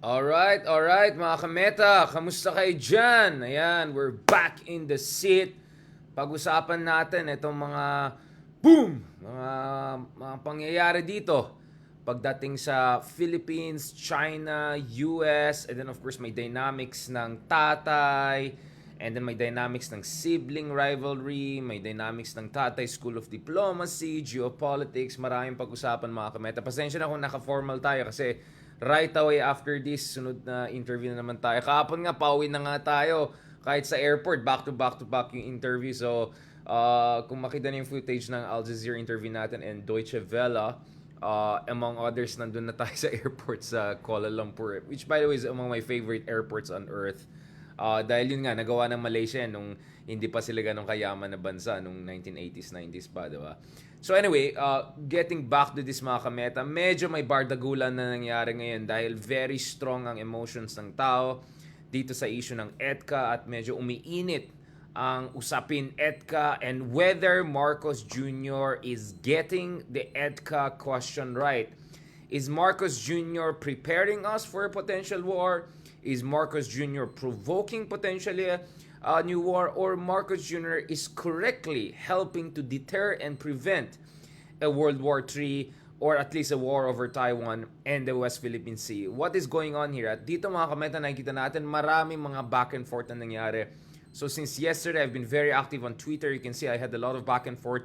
Alright mga kameta, kamusta kayo dyan? Ayan, we're back in the seat. Pag-usapan natin itong mga boom! Mga pangyayari dito. Pagdating sa Philippines, China, US, and then of course may dynamics ng tatay, and then may dynamics ng sibling rivalry, may dynamics ng tatay School of Diplomacy, geopolitics, maraming pag-usapan mga kameta. Pasensya na kung naka-formal tayo kasi right away after this, sunod na interview na naman tayo. Kahapon nga, pauwi na nga tayo. Kahit sa airport, back to back yung interview. So, kung makita niyo yung footage ng Al Jazeera interview natin and Deutsche Welle, among others, nandun na tayo sa airport sa Kuala Lumpur, which by the way is among my favorite airports on earth. Dahil yun nga, nagawa ng Malaysia nung hindi pa sila ganong kayaman na bansa nung 1980s, 90s pa, diba? So anyway, getting back to this mga kameta, medyo may bardagulan na nangyari ngayon dahil very strong ang emotions ng tao dito sa issue ng EDCA at medyo umiinit ang usapin EDCA and whether Marcos Jr. is getting the EDCA question right. Is Marcos Jr. preparing us for a potential war? Is Marcos Jr. provoking potentially a new war, or Marcos Jr. is correctly helping to deter and prevent a World War III or at least a war over Taiwan and the West Philippine Sea? What is going on here? At dito mga kameta, nakikita natin maraming mga back and forth na nangyari. So since yesterday, I've been very active on Twitter. You can see I had a lot of back and forth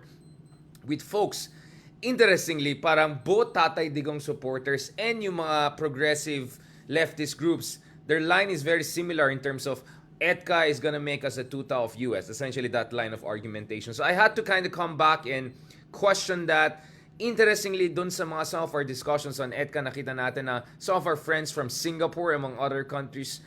with folks. Interestingly, parang both Tatay Digong supporters and yung mga progressive leftist groups, their line is very similar in terms of EDCA is gonna make us a tuta of US. Essentially that line of argumentation. So I had to kind of come back and question that. Interestingly, dun sa mga some of our discussions on EDCA, nakita natin na some of our friends from Singapore, among other countries,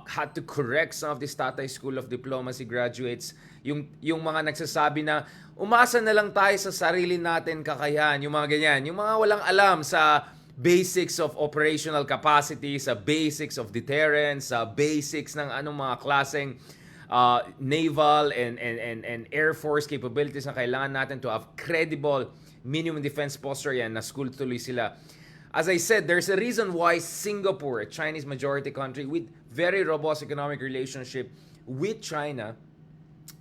had to correct some of these Tatay School of Diplomacy graduates. Yung mga nagsasabi na umasa na lang tayo sa sarili natin kakayahan, yung mga ganyan, yung mga walang alam sa basics of operational capacity, sa basics of deterrence, sa basics ng anong mga klaseng naval and air force capabilities na kailangan natin to have credible minimum defense posture. Yan, na school tuloy sila. As I said, there's a reason why Singapore, a Chinese majority country with very robust economic relationship with China,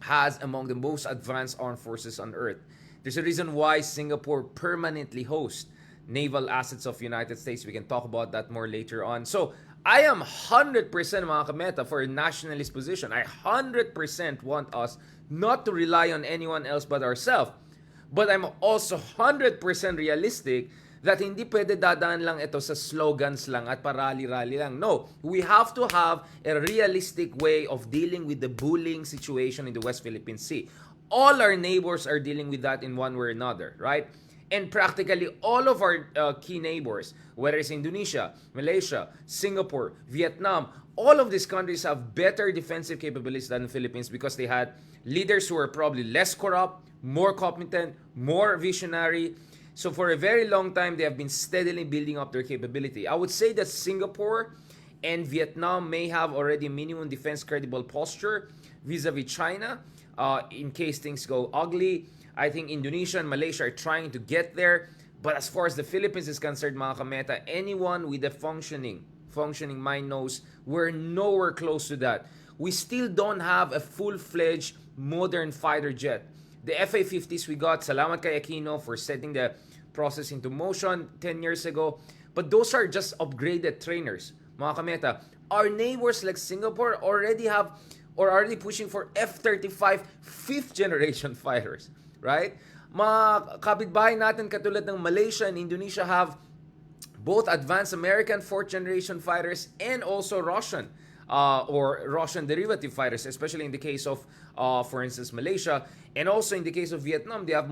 has among the most advanced armed forces on earth. There's a reason why Singapore permanently hosts naval assets of United States. We can talk about that more later on. So, I am 100% mga kameta for a nationalist position. I 100% want us not to rely on anyone else but ourselves. But I'm also 100% realistic that hindi pwede dadaan lang ito sa slogans lang at parali-rali lang. No, we have to have a realistic way of dealing with the bullying situation in the West Philippine Sea. All our neighbors are dealing with that in one way or another, right? And practically all of our key neighbors, whether it's Indonesia, Malaysia, Singapore, Vietnam, all of these countries have better defensive capabilities than the Philippines because they had leaders who are probably less corrupt, more competent, more visionary. So for a very long time, they have been steadily building up their capability. I would say that Singapore and Vietnam may have already minimum defense credible posture vis-a-vis China in case things go ugly. I think Indonesia and Malaysia are trying to get there. But as far as the Philippines is concerned, mga kameta, anyone with a functioning mind knows we're nowhere close to that. We still don't have a full-fledged modern fighter jet. The FA-50s we got, salamat kay Aquino for setting the process into motion 10 years ago. But those are just upgraded trainers, mga kameta. Our neighbors like Singapore already have or already pushing for F-35 fifth-generation fighters. Right? Mga kapitbahay natin katulad ng Malaysia and Indonesia have both advanced American fourth-generation fighters and also Russian or Russian derivative fighters, especially in the case of, for instance, Malaysia. And also in the case of Vietnam, they have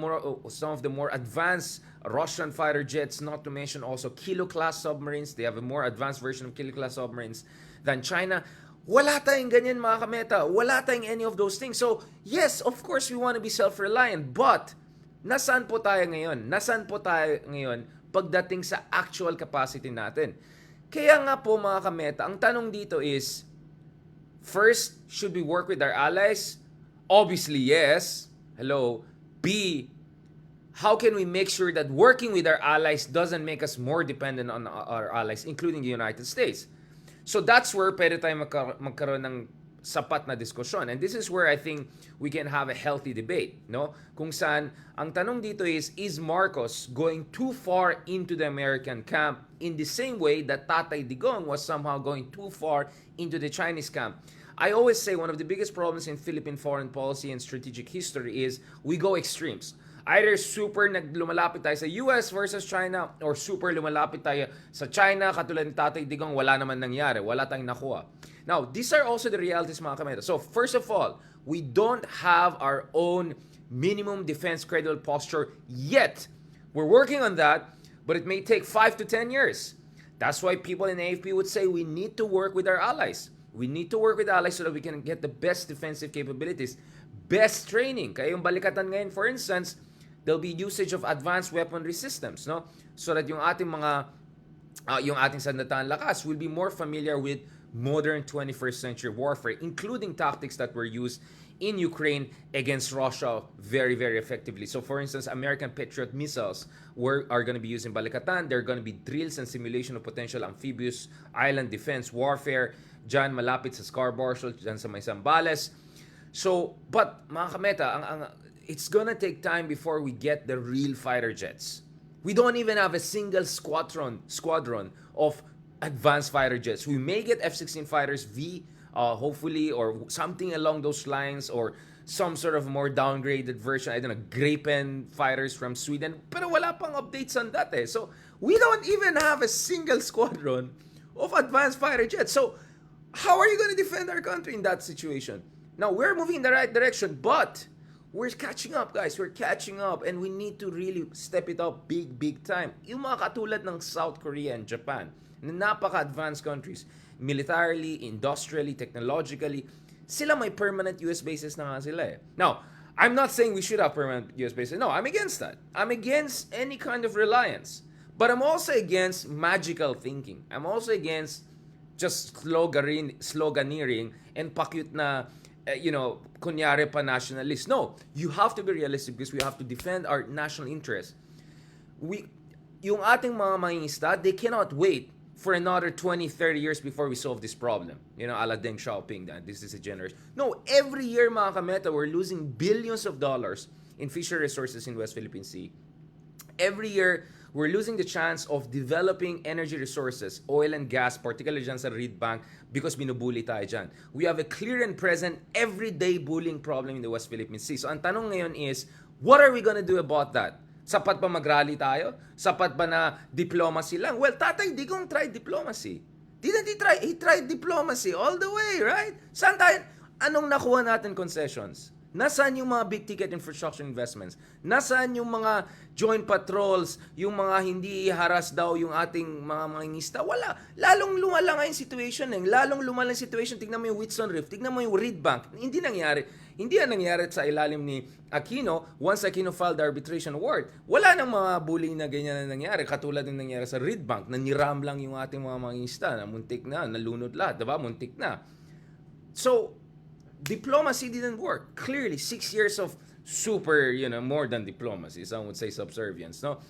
some of the more advanced Russian fighter jets, not to mention also Kilo-class submarines. They have a more advanced version of Kilo-class submarines than China. Wala tayong ganyan mga kameta. Wala tayong any of those things. So, yes, of course, we want to be self-reliant. But, nasaan po tayo ngayon? Nasaan po tayo ngayon pagdating sa actual capacity natin? Kaya nga po mga kameta, ang tanong dito is, first, should we work with our allies? Obviously, yes. Hello. B, how can we make sure that working with our allies doesn't make us more dependent on our allies, including the United States? So that's where pwede tayo magkaroon ng sapat na diskusyon. And this is where I think we can have a healthy debate, no? Kung saan, ang tanong dito is Marcos going too far into the American camp in the same way that Tatay Digong was somehow going too far into the Chinese camp? I always say one of the biggest problems in Philippine foreign policy and strategic history is we go extremes. Either super lumalapit tayo sa US versus China or super lumalapit tayo sa China, katulad ni Tatay Digong, wala naman nangyari, wala tayong nakuha. Now, these are also the realities, mga kameta. So, first of all, we don't have our own minimum defense credible posture yet. We're working on that, but it may take 5 to 10 years. That's why people in AFP would say we need to work with our allies. We need to work with allies so that we can get the best defensive capabilities, best training. Kaya yung balikatan ngayon, for instance, there'll be usage of advanced weaponry systems, no? So that yung ating yung ating sandatahang lakas will be more familiar with modern 21st century warfare, including tactics that were used in Ukraine against Russia very, very effectively. So for instance, American Patriot missiles are going to be used in Balikatan. There are going to be drills and simulation of potential amphibious island defense warfare dyan malapit sa Scarborough, dyan sa may Zambales. So, but mga kameta, it's gonna take time before we get the real fighter jets. We don't even have a single squadron of advanced fighter jets. We may get F-16 fighters V, hopefully, or something along those lines, or some sort of more downgraded version. I don't know, Gripen fighters from Sweden. Pero wala pang updates on that eh. So, we don't even have a single squadron of advanced fighter jets. So, how are you going to defend our country in that situation? Now, we're moving in the right direction, but we're catching up, guys. We're catching up, and we need to really step it up big time. Yung mga katulad ng South Korea and Japan, na napaka-advanced countries, militarily, industrially, technologically, sila may permanent US bases na nga sila eh. Now, I'm not saying we should have permanent US bases. No, I'm against that. I'm against any kind of reliance. But I'm also against magical thinking. I'm also against just sloganeering and pakyut na, kunyari pa nationalist. No, you have to be realistic because we have to defend our national interests. Yung ating mga mangingisda, they cannot wait for another 20, 30 years before we solve this problem. Ala Deng Xiaoping, that this is a generation. No, every year, mga kameta, we're losing billions of dollars in fishery resources in West Philippine Sea. Every year, we're losing the chance of developing energy resources, oil and gas, particularly dyan sa Reed Bank, because binubuli tayo dyan. We have a clear and present everyday bullying problem in the West Philippine Sea. So, ang tanong ngayon is, what are we gonna do about that? Sapat ba mag-rally tayo? Sapat ba na diplomacy lang? Well, Tatay Digong tried diplomacy. Didn't he try? He tried diplomacy all the way, right? Saan tayo? Anong nakuha natin concessions? Nasaan yung mga big-ticket infrastructure investments? Nasaan yung mga joint patrols, yung mga hindi haras daw yung ating mga mangingista? Wala. Lalong lumala nga yung situation. Lalong lumala yung situation. Tignan mo yung Whitson Rift. Tignan mo yung Reed Bank. Hindi nangyari. Hindi yan nangyari sa ilalim ni Aquino once Aquino filed the arbitration award. Wala nang mga bullying na ganyan na nangyari. Katulad ng nangyari sa Reed Bank na niram lang yung ating mga mangingista na muntik na, nalunod lahat. Diba? Muntik na. So, diplomacy didn't work. Clearly, 6 years of super, more than diplomacy. Some would say subservience, no?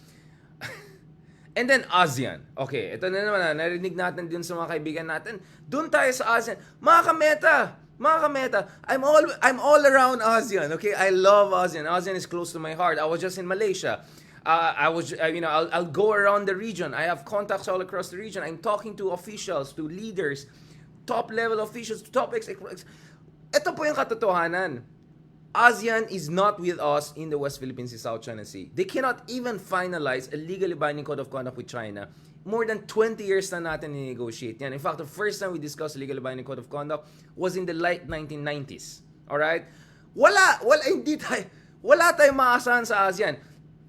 And then ASEAN. Okay, ito na naman, narinig natin din sa mga kaibigan natin. Doon tayo sa ASEAN. Mga kameta, I'm all around ASEAN, okay? I love ASEAN. ASEAN is close to my heart. I was just in Malaysia. I'll go around the region. I have contacts all across the region. I'm talking to officials, to leaders, top-level officials, top executives. Ito po yung katotohanan. ASEAN is not with us in the West Philippine Sea, South China Sea. They cannot even finalize a legally binding code of conduct with China. More than 20 years na natin ni-negotiate yan. In fact, the first time we discussed legally binding code of conduct was in the late 1990s. Alright? Wala tayong maasahan sa ASEAN.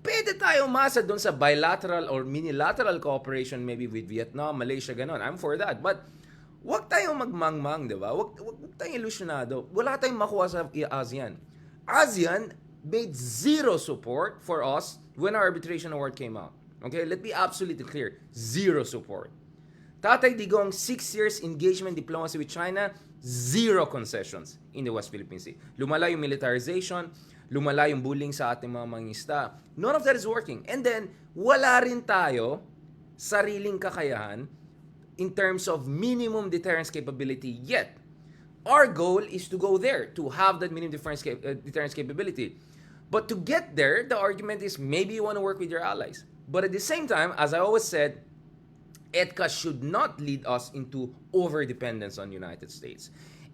Pwede tayo umasa doon sa bilateral or minilateral cooperation maybe with Vietnam, Malaysia, ganon. I'm for that. But wag tayong magmangmang, di ba? Wag tayong ilusyonado. Wala tayong makuha sa ASEAN. ASEAN made zero support for us when our arbitration award came out. Okay, let's be absolutely clear. Zero support. Tatay Digong, 6 years engagement diplomacy with China, zero concessions in the West Philippine Sea. Lumala yung militarization, lumala yung bullying sa ating mga mangista. None of that is working. And then, wala rin tayo sariling kakayahan in terms of minimum deterrence capability yet. Our goal is to go there, to have that minimum deterrence capability. But to get there, the argument is maybe you want to work with your allies. But at the same time, as I always said, EDCA should not lead us into over-dependence on the United States.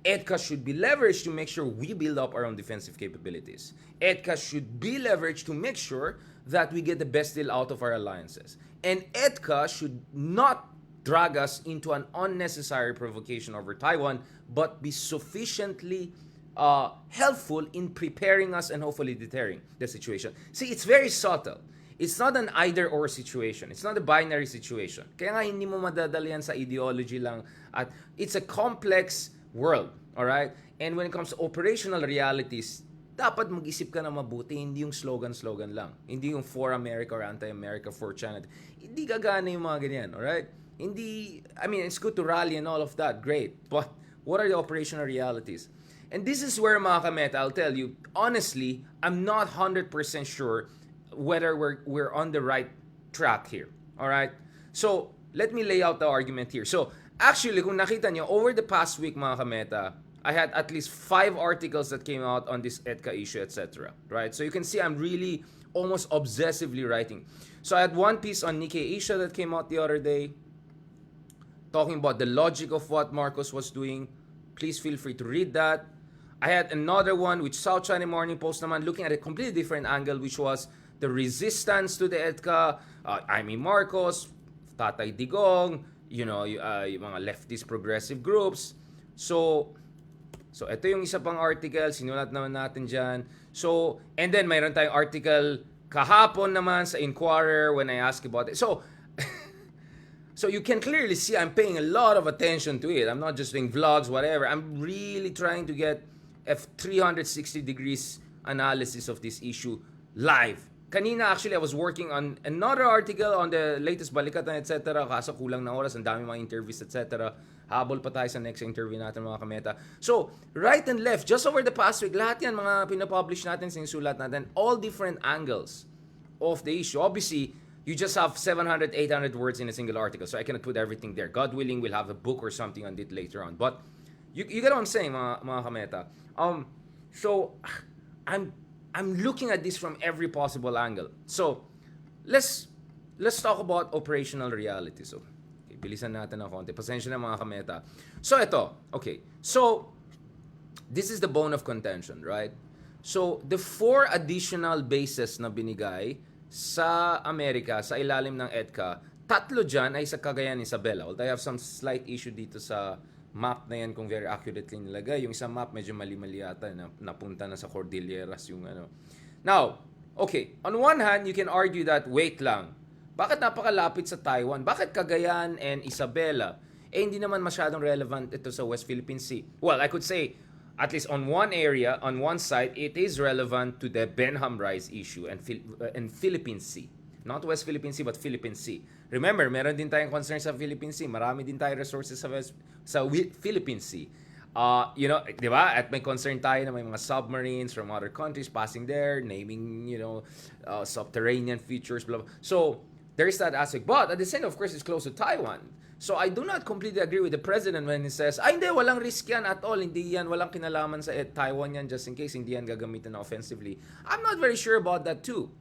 EDCA should be leveraged to make sure we build up our own defensive capabilities. EDCA should be leveraged to make sure that we get the best deal out of our alliances. And EDCA should not drag us into an unnecessary provocation over Taiwan, but be sufficiently helpful in preparing us and hopefully deterring the situation. See, it's very subtle. It's not an either-or situation. It's not a binary situation. Kaya nga hindi mo madadala yan sa ideology lang. At it's a complex world, alright? And when it comes to operational realities, dapat mag-isip ka na mabuti, hindi yung slogan-slogan lang. Hindi yung for America or anti-America, for China. Hindi gagana yung mga ganyan, alright? Hindi, I mean, it's good to rally and all of that, great. But what are the operational realities? And this is where, mga kameta, I'll tell you, honestly, I'm not 100% sure whether we're on the right track here. Alright? So, let me lay out the argument here. So, actually, kung nakita nyo, over the past week, mga kameta, I had at least 5 articles that came out on this EDCA issue, etc. Right? So, you can see I'm really almost obsessively writing. So, I had one piece on Nikkei Asia that came out the other day, talking about the logic of what Marcos was doing. Please feel free to read that. I had another one which South China Morning Post naman looking at a completely different angle, which was the resistance to the EDCA. I mean Marcos, Tatay Digong, yung mga leftist progressive groups. So ito yung isa pang article, sinulat naman natin dyan. So, and then mayroon tayong article kahapon naman sa Inquirer when I asked about it. So, so you can clearly see I'm paying a lot of attention to it. I'm not just doing vlogs, whatever. I'm really trying to get a 360 degrees analysis of this issue live. Kanina, actually, I was working on another article on the latest balikatan, etc. Kaso kulang na oras, ang dami mga interviews, etc. Habol pa tayo sa next interview natin, mga kameta. So, right and left, just over the past week, lahat yan mga pinapublish natin, sinusulat natin, all different angles of the issue. Obviously, you just have 700, 800 words in a single article, so I cannot put everything there. God willing, we'll have a book or something on it later on. But, you get what I'm saying, mga kameta. So, I'm looking at this from every possible angle. So, let's talk about operational reality. So, okay, bilisan natin ng konti. Pasensya na mga kameta. So, ito. Okay. So, this is the bone of contention, right? So, the 4 additional bases na binigay sa Amerika, sa ilalim ng EDCA, 3 dyan ay sa Cagayan, Isabela. Although I have some slight issue dito sa map na yan kung very accurately nilagay. Yung isang map medyo mali-mali yata na napunta na sa Cordilleras yung ano. Now, okay, on one hand, you can argue that wait lang. Bakit napakalapit sa Taiwan? Bakit Cagayan and Isabela? Eh hindi naman masyadong relevant ito sa West Philippine Sea. Well, I could say at least on one area, on one side, it is relevant to the Benham Rise issue and Philippine Sea. Not West Philippine Sea, but Philippine Sea. Remember, meron din tayong concern sa Philippine Sea. Marami din tayong resources sa Philippine Sea. Di ba? At may concern tayo na may mga submarines from other countries passing there, naming, subterranean features, blah, blah. So, there's that aspect. But, at the same, of course, it's close to Taiwan. So, I do not completely agree with the president when he says, hindi, walang risk yan at all. Hindi yan, walang kinalaman sa Taiwan yan just in case hindi yan gagamitin na offensively. I'm not very sure about that too.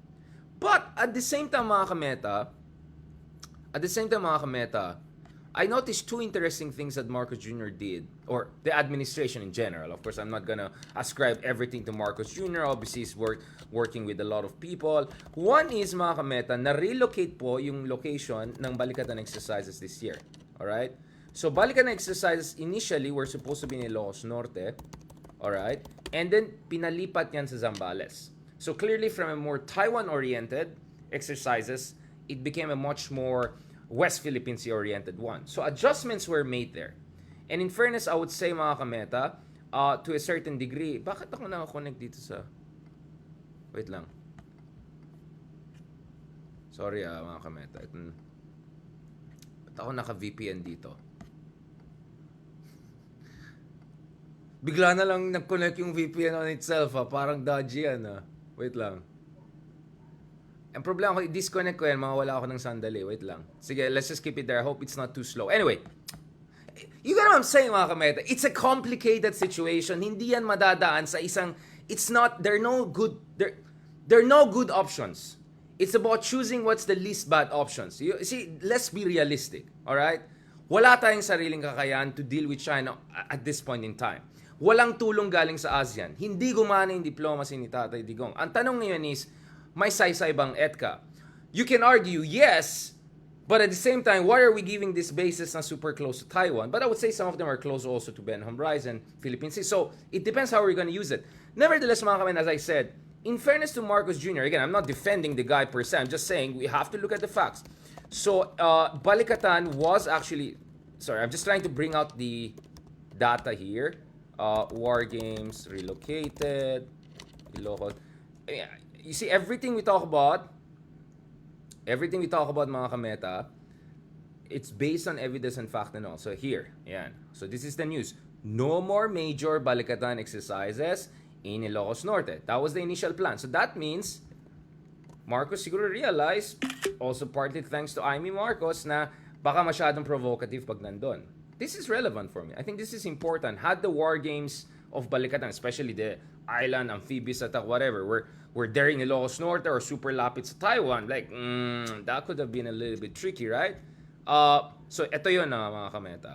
But, at the same time, mga kameta, I noticed 2 interesting things that Marcos Jr. did, or the administration in general. Of course, I'm not gonna ascribe everything to Marcos Jr. Obviously, he's working with a lot of people. One is, mga kameta, na-relocate po yung location ng balikatan exercises this year. Alright? So, balikatan exercises initially were supposed to be in Ilocos Norte. Alright? And then, pinalipat yan sa Zambales. So clearly from a more Taiwan-oriented exercises, it became a much more West Philippine Sea-oriented one. So adjustments were made there. And in fairness, I would say, mga kameta, to a certain degree, bakit ako nakakonect dito sa... Wait lang. Sorry mga kameta. Ba't ako naka-VPN dito? Bigla na lang nag-connect yung VPN on itself. Parang dodgy yan. Wait lang. Ang problema ko, i-disconnect ko yan, mawawala ako ng sandali. Wait lang. Sige, let's just keep it there. I hope it's not too slow. Anyway, you get what I'm saying, mga kameta? It's a complicated situation. Hindi yan madadaan sa isang, it's not, there are no good options. It's about choosing what's the least bad options. You see, let's be realistic, all right? Wala tayong sariling kakayahan to deal with China at this point in time. Walang tulong galing sa ASEAN. Hindi gumana yung diplomacy ni Tatay Digong. Ang tanong ngayon is, may saysay bang EDCA? You can argue, yes, but at the same time, why are we giving these bases na super close to Taiwan? But I would say some of them are close also to Benham Rise and Philippine Sea. So, it depends how we're going to use it. Nevertheless, mga kamen, as I said, in fairness to Marcos Jr., again, I'm not defending the guy per se. I'm just saying we have to look at the facts. So, Balikatan was actually, sorry, I'm just trying to bring out the data here. War games, relocated, Ilocos. You see, everything we talk about, mga kameta, it's based on evidence and fact and all. So here, yan. So this is the news. No more major Balikatan exercises in Ilocos Norte. That was the initial plan. So that means, Marcos siguro realized, also partly thanks to Amy Marcos, na baka masyadong provocative pag nandun. This is relevant for me. I think this is important. Had the war games of Balikatan, especially the island, amphibious attack, whatever, we're there in Ilocos Norte or super lapit sa Taiwan, like, that could have been a little bit tricky, right? So, ito yun na mga kameta.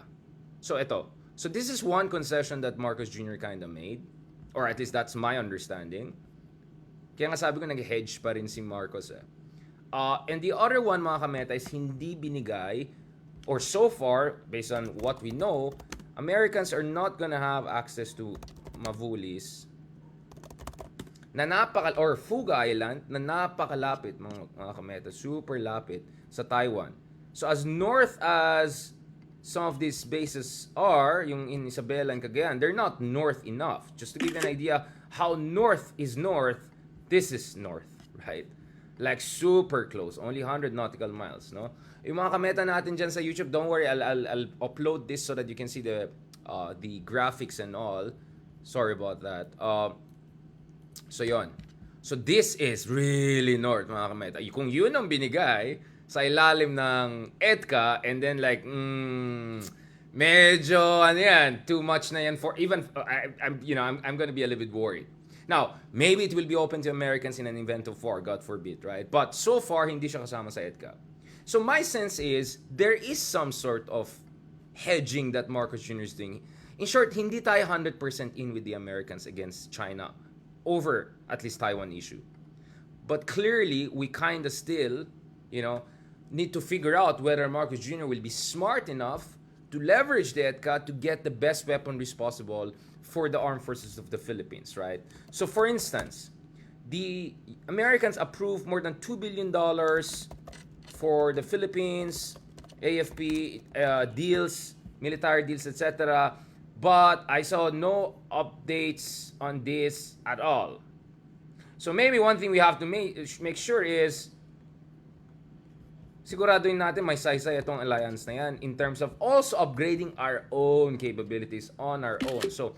So, ito. So, this is one concession that Marcos Jr. kind of made, or at least that's my understanding. Kaya nga sabi ko, nag-hedge pa rin si Marcos eh. And the other one, mga kameta, is hindi binigay, or so far, based on what we know, Americans are not gonna have access to Mavulis na or Fuga Island na napakalapit, mga kameta, super lapit sa Taiwan. So as north as some of these bases are, yung in Isabela and Cagayan, they're not north enough. Just to give you an idea how north is north, this is north, right? Like super close, only 100 nautical miles, no? Yung mga kameta natin dyan sa YouTube, don't worry, I'll upload this so that you can see the graphics and all. Sorry about that. So yon. So this is really north, mga kameta. Kung yun ang binigay sa ilalim ng EDCA, and then like, medyo, ano yan, too much na yan for, even, I'm gonna be a little bit worried. Now, maybe it will be open to Americans in an event of war, God forbid, right? But so far, hindi siya kasama sa EDCA. So my sense is, there is some sort of hedging that Marcos Jr. is doing. In short, hindi tayo 100% in with the Americans against China over at least Taiwan issue. But clearly, we kind of still, need to figure out whether Marcos Jr. will be smart enough to leverage the EDCA to get the best weaponry possible for the armed forces of the Philippines, right? So for instance, the Americans approved more than $2 billion for the Philippines, AFP deals, military deals, etc. But I saw no updates on this at all. So maybe one thing we have to make sure is, siguraduhin natin may saysay itong alliance na yan in terms of also upgrading our own capabilities on our own. So,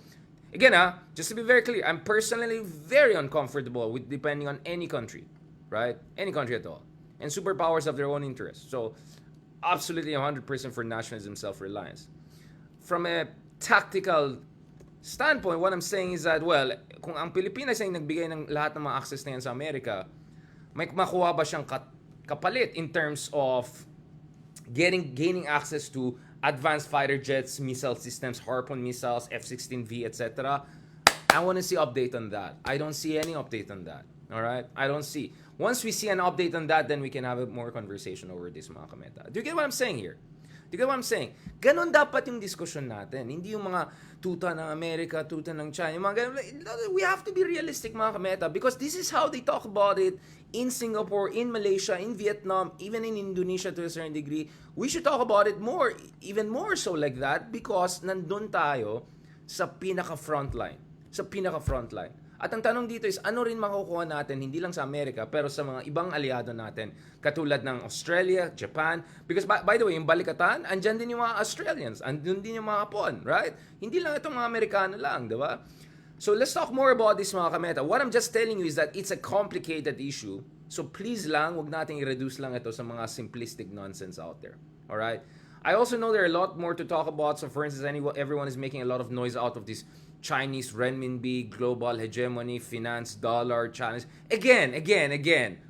again, just to be very clear, I'm personally very uncomfortable with depending on any country, right? Any country at all. And superpowers have their own interests. So, absolutely 100% for nationalism, self-reliance. From a tactical standpoint, what I'm saying is that, well, kung ang Pilipinas ay nagbigay ng lahat ng mga access na yan sa Amerika, may makuha ba siyang kapalit in terms of gaining access to advanced fighter jets, missile systems, Harpoon missiles, F-16V, etc.? I want to see update on that. I don't see any update on that. All right? I don't see. Once we see an update on that, then we can have a more conversation over this, mga kameta. Do you get what I'm saying here? Do you get what I'm saying? Ganon dapat yung discussion natin. Hindi yung mga tuta ng Amerika, tuta ng China. Yung mga ganon. We have to be realistic, mga kameta, because this is how they talk about it in Singapore, in Malaysia, in Vietnam, even in Indonesia to a certain degree. We should talk about it more, even more so like that, because nandun tayo sa pinaka-frontline. Sa pinaka-frontline. At ang tanong dito is, ano rin makukuha natin, hindi lang sa Amerika, pero sa mga ibang aliado natin, katulad ng Australia, Japan, because by the way, yung Balikatan, andyan din yung mga Australians, andyan din yung mga Hapon, right? Hindi lang itong mga Amerikano lang, di ba? So let's talk more about this, mga kameta. What I'm just telling you is that it's a complicated issue. So please lang, wag nating i-reduce lang ito sa mga simplistic nonsense out there. Alright? I also know there are a lot more to talk about. So for instance, everyone is making a lot of noise out of this Chinese renminbi, global hegemony, finance, dollar, Chinese. Again.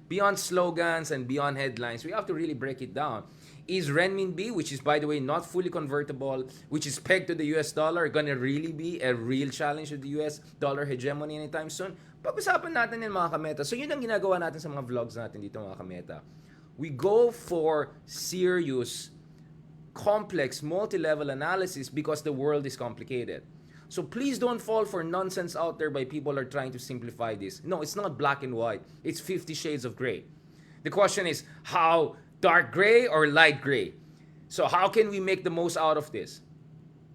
Beyond slogans and beyond headlines, we have to really break it down. Is renminbi, which is by the way not fully convertible, which is pegged to the US dollar, gonna really be a real challenge to the US dollar hegemony anytime soon? Pag-usapan natin yan, mga kameta. So yun ang ginagawa natin sa mga vlogs natin dito, mga kameta. We go for serious, complex, multi-level analysis because the world is complicated. So please don't fall for nonsense out there by people are trying to simplify this. No, it's not black and white. It's 50 shades of gray. The question is, how dark gray or light gray? So how can we make the most out of this?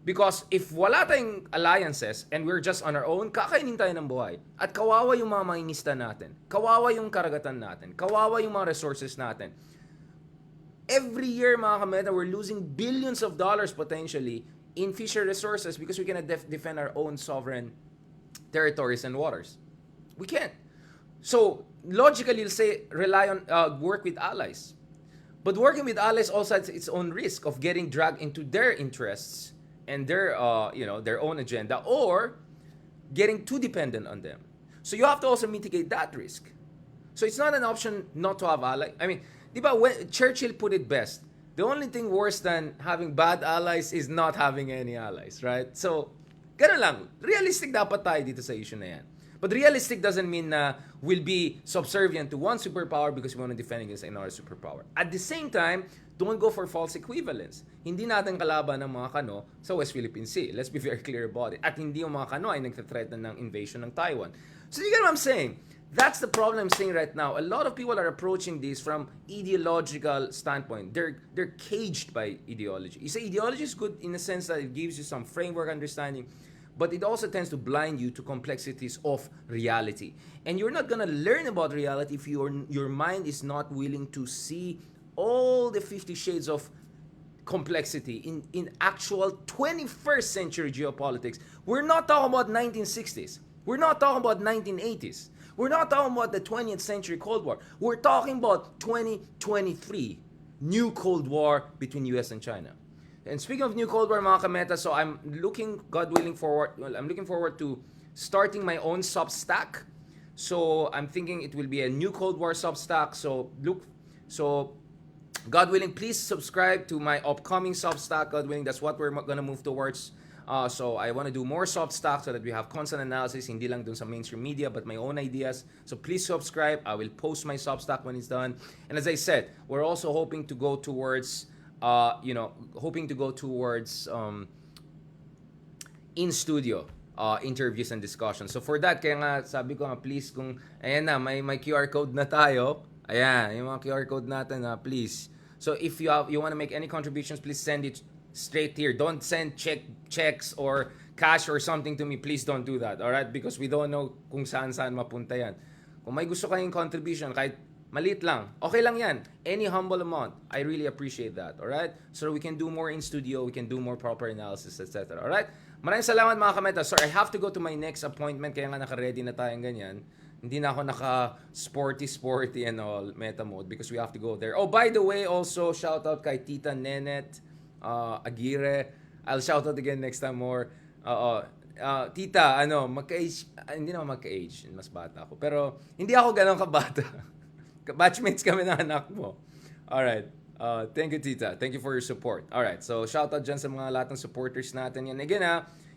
Because if wala tayong alliances and we're just on our own, kakainin tayo ng buhay. At kawawa yung mga mangingisda natin. Kawawa yung karagatan natin. Kawawa yung mga resources natin. Every year, mga kameta, we're losing billions of dollars potentially in fisher resources because we cannot defend our own sovereign territories and waters. We can't. So logically, you'll say rely on work with allies. But working with allies also has its own risk of getting dragged into their interests and their their own agenda, or getting too dependent on them. So you have to also mitigate that risk. So it's not an option not to have allies. I mean, di ba, when Churchill put it best, the only thing worse than having bad allies is not having any allies, right? So, ganun lang. Realistic dapat tayo dito sa issue na yan. But realistic doesn't mean na we'll be subservient to one superpower because we want to defend against another superpower. At the same time, don't go for false equivalence. Hindi natin kalaban ng mga Kano sa West Philippine Sea. Let's be very clear about it. At hindi yung mga Kano ay nagtathreaten ng invasion ng Taiwan. So you get what I'm saying? That's the problem I'm seeing right now. A lot of people are approaching this from ideological standpoint. They're caged by ideology. You say ideology is good in the sense that it gives you some framework understanding, but it also tends to blind you to complexities of reality. And you're not gonna learn about reality if your mind is not willing to see all the 50 shades of complexity in actual 21st century geopolitics. We're not talking about 1960s. We're not talking about 1980s. We're not talking about the 20th century Cold War. We're talking about 2023, new Cold War between US and China. And speaking of new Cold War, mga kameta, so I'm looking, God willing, I'm looking forward to starting my own Substack. So I'm thinking it will be a new Cold War Substack. So God willing, please subscribe to my upcoming Substack. God willing, that's what we're gonna move towards. So I want to do more Substack so that we have constant analysis, hindi lang dun sa mainstream media, but my own ideas. So please subscribe. I will post my Substack when it's done. And as I said, we're also hoping to go towards in-studio interviews and discussions. So for that, kaya nga sabi ko nga, please, kung, ayan na, may QR code na tayo. Ayan, yung mga QR code natin na, please. So if you want to make any contributions, please send it straight here. Don't send checks or cash or something to me. Please don't do that, alright? Because we don't know kung saan mapunta yan. Kung may gusto kayong contribution, kahit maliit lang, okay lang yan. Any humble amount, I really appreciate that, alright? So we can do more in studio, we can do more proper analysis, etc. Alright? Maraming salamat, mga kameta. Sorry, I have to go to my next appointment, kaya nga naka-ready na tayong ganyan. Hindi na ako naka-sporty and all, meta mode, because we have to go there. Oh, by the way, also, shout out kay Tita Nenet Aguirre. I'll shout out again next time more. Tita, magka-age, hindi naman magka-age, mas bata ako. Pero, hindi ako ganun kabata. Batchmates kami ng anak mo. Alright. Thank you, Tita. Thank you for your support. Alright. So, shout out dyan sa mga lahat ng supporters natin. Yan. Again,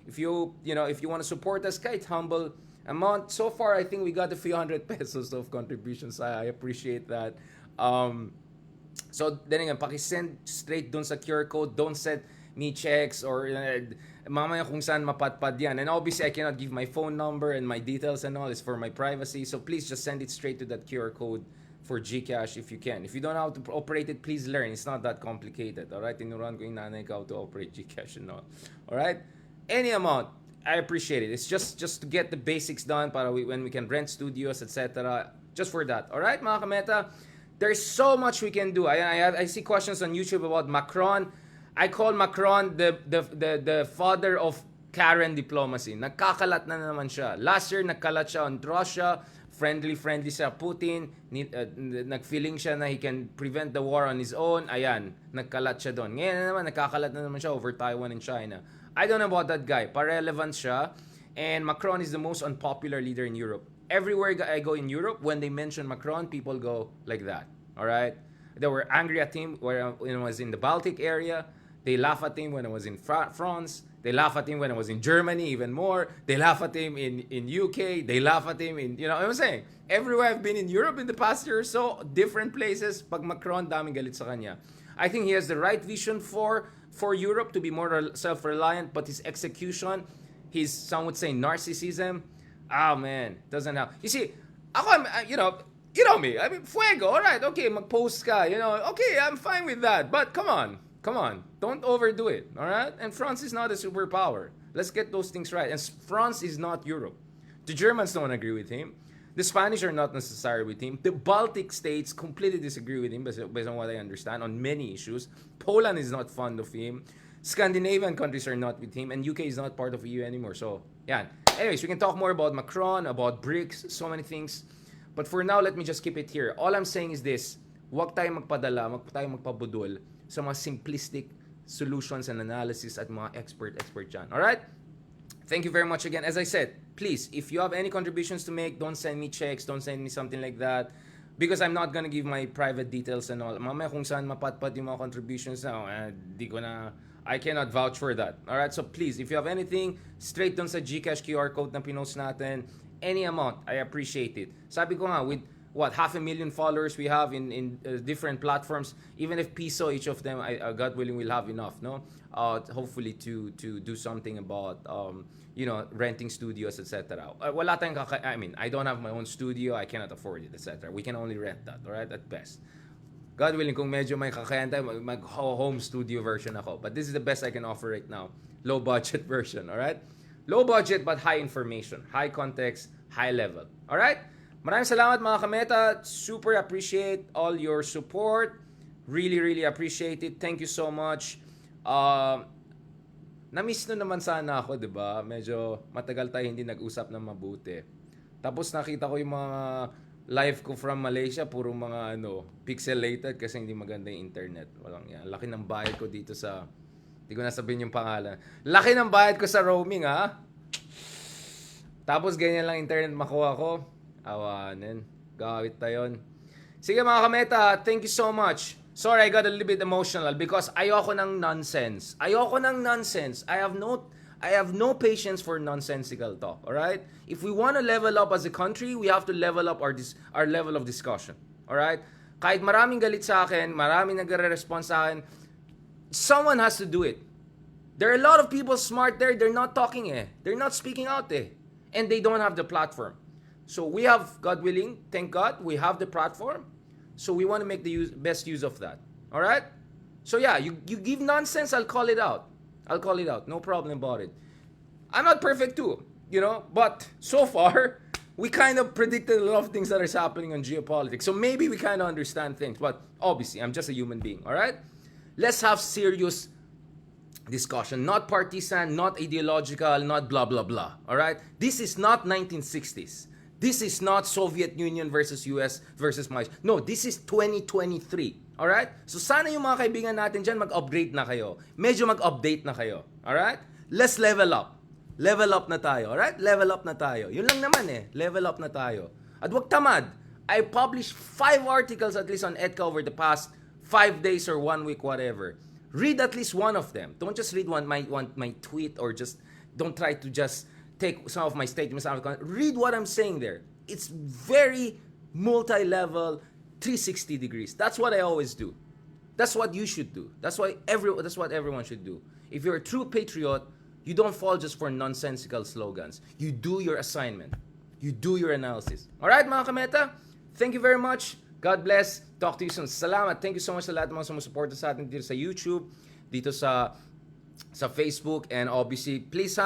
if you want to support us, kahit humble amount, so far, I think we got a few hundred pesos of contributions. I appreciate that. So, then again, pakisend straight dun sa QR code. Don't send me checks or mamaya kung saan mapatpad yan. And obviously, I cannot give my phone number and my details and all. It's for my privacy. So, please just send it straight to that QR code for GCash if you can. If you don't know how to operate it, please learn. It's not that complicated. Alright? Tinuruan ko yung nanay ko how to operate GCash and all. Alright? Any amount, I appreciate it. It's just to get the basics done para when we can rent studios, etc. Just for that. Alright, mga kameta? There's so much we can do. I see questions on YouTube about Macron. I call Macron the father of Karen diplomacy. Nagkakalat na naman siya. Last year, nagkalat siya on Russia. Friendly sa Putin. Nag-feeling siya na he can prevent the war on his own. Ayan, nagkalat siya doon. Ngayon na naman, nagkakalat na naman siya over Taiwan and China. I don't know about that guy. Parelevant siya. And Macron is the most unpopular leader in Europe. Everywhere I go in Europe, when they mention Macron, people go like that. Alright? They were angry at him when I was in the Baltic area. They laugh at him when I was in France. They laugh at him when I was in Germany even more. They laugh at him in UK. They laugh at him in, you know what I'm saying? Everywhere I've been in Europe in the past year or so, different places, pag Macron, daming galit sa kanya. I think he has the right vision for Europe to be more self-reliant, but his execution, his, some would say, narcissism, man, doesn't have. You see, ako, you know me. I mean, fuego, alright, okay, mag-post ka, okay, I'm fine with that. But come on, don't overdo it, alright? And France is not a superpower. Let's get those things right. And France is not Europe. The Germans don't agree with him. The Spanish are not necessarily with him. The Baltic states completely disagree with him, based on what I understand, on many issues. Poland is not fond of him. Scandinavian countries are not with him, and UK is not part of EU anymore. So, yeah. Anyways, we can talk more about Macron, about BRICS, so many things. But for now, let me just keep it here. All I'm saying is this: huwag tayo magpadala, huwag tayo magpabudol sa mga simplistic solutions and analysis at mga expert dyan. Alright? Thank you very much again. As I said, please, if you have any contributions to make, don't send me checks, don't send me something like that. Because I'm not gonna give my private details and all. Mamaya kung saan mapatpat yung mga contributions na, I cannot vouch for that. Alright? So please, if you have anything, straight dun sa GCash QR code na pinost natin, any amount, I appreciate it. Sabi ko nga, with 500,000 followers we have in different platforms, even if piso each of them, God willing, will have enough, no? Hopefully to do something about renting studios, etc. Wala tayong I mean, I don't have my own studio, I cannot afford it, etc. We can only rent that, alright, at best. God willing, kung medyo may kakayan tayo, mag-home studio version ako. But this is the best I can offer right now. Low budget version, alright? Low budget but high information, high context, high level. Alright? Maraming salamat mga kameta. Super appreciate all your support. Really appreciate it. Thank you so much. Na-miss na naman sana ako, 'di ba? Medyo matagal tayo hindi nag-usap ng mabuti. Tapos nakita ko yung mga live ko from Malaysia, puro mga pixelated kasi hindi maganda yung internet. Walang yan. Laki ng bayad ko dito sa, hindi ko na sabihin yung pangalan. Laki ng bayad ko sa roaming, ha? Tapos ganyan lang internet makuha ko. Awanin. Gawit tayo. Sige mga kameta, thank you so much. Sorry, I got a little bit emotional because ayoko ng nonsense. I have no patience for nonsensical talk, alright? If we want to level up as a country, we have to level up our level of discussion, alright? Kahit maraming galit sa akin, maraming nagre-respond sa akin, someone has to do it. There are a lot of people smart there, they're not talking They're not speaking out and they don't have the platform. So we have, God willing, thank God, we have the platform. So we want to make the best use of that, alright? So yeah, you give nonsense, I'll call it out. No problem about it. I'm not perfect too, but so far, we kind of predicted a lot of things that are happening on geopolitics. So maybe we kind of understand things, but obviously, I'm just a human being, all right? Let's have serious discussion, not partisan, not ideological, not blah, blah, blah, all right? This is not 1960s. This is not Soviet Union versus US versus Malaysia. No, this is 2023. Alright? So sana yung mga kaibigan natin dyan mag-upgrade na kayo. Medyo mag-update na kayo. Alright? Let's level up. Level up na tayo. Alright? Level up na tayo. Yun lang naman Level up na tayo. At wag tamad. I published 5 articles at least on EDCA over the past 5 days or 1 week, whatever. Read at least one of them. Don't just read my tweet or just don't try to just take some of my statements out of context. Read what I'm saying there. It's very multi-level, 360 degrees. That's what I always do. That's what you should do. That's what everyone should do. If you're a true patriot, you don't fall just for nonsensical slogans. You do your assignment. You do your analysis. Alright mga kameta? Thank you very much. God bless. Talk to you soon. Salamat. Thank you so much sa lahat ng mga sumusuporta sa atin dito sa YouTube, dito sa Facebook, and obviously, please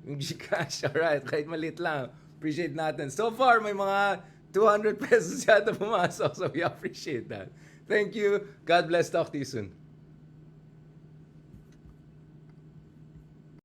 yung GCash, alright, kahit maliit lang. Appreciate natin. So far, may mga 200 pesos yata pumasok, so we appreciate that. Thank you. God bless. Talk to you soon.